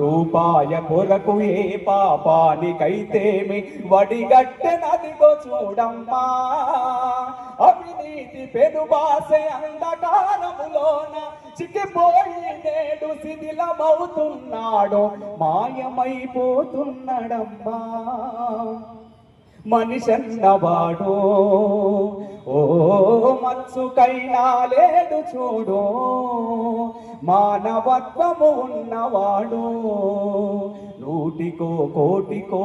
రూపాయ కొరకు ఏ పాపానికైతేమి వడిగట్టెనదిగో చూడమ్మా అవినీతి పెనుబాసే అంధకారములోన చిక్కిపోయి నేడు శిథిలమవుతున్నాడు మాయమైపోతున్నాడమ్మా మనిషన్నవాడు ఓ మత్సుకైనా లేడు చూడు మానవత్వము ఉన్నవాడు నూటికో కోటికో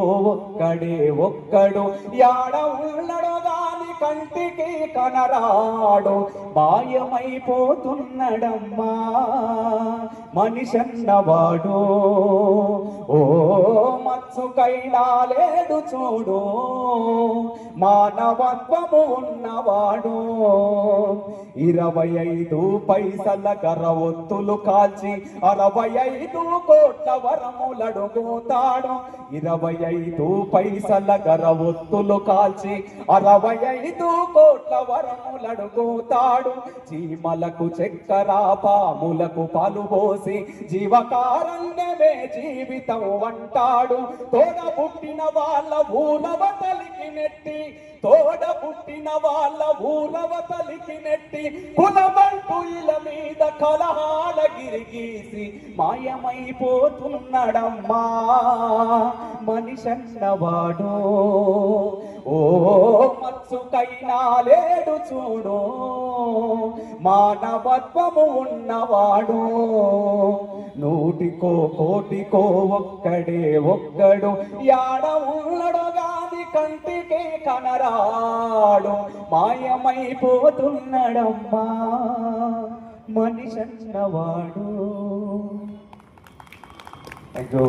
ఒక్కడు యాడ ఉన్నడో గాని కంటికి కనరాడు మాయమైపోతున్నడమ్మా మనిషన్నవాడు ఓ మత్సుకైనా లేడు చూడు మానవత్వము ఉన్నవాడు 25 పైసల కరవొత్తులు కాల్చి 65 కోట్ల వరములడుగుతాడు 25 పైసల కరవొత్తులు కాల్చి 65 కోట్ల వరములడుగుతాడు చీమలకు చక్కెర పాములకు పాలు పోసి జీవకారణ్యమే జీవితం అంటాడు తోడ పుట్టిన వాళ్ళ ఊరవతలికి నెట్టి తోడ పుట్టిన వాళ్ళ ఊరవతలికి నెట్టి కులమంటూ ఇల మీద కలహాల గిరిగీసి మాయమైపోతున్నాడమ్మా మనిషన్నవాడు ఓ మత్సుకైనా లేడు చూడు మానవత్వము ఉన్నవాడు నూటికో కోటికో ఒక్కడు యాడ ఉన్నడు గాని కంటికి కనరాడు మాయమైపోతున్నాడమ్మా మనిషన్నవాడు. Thank you.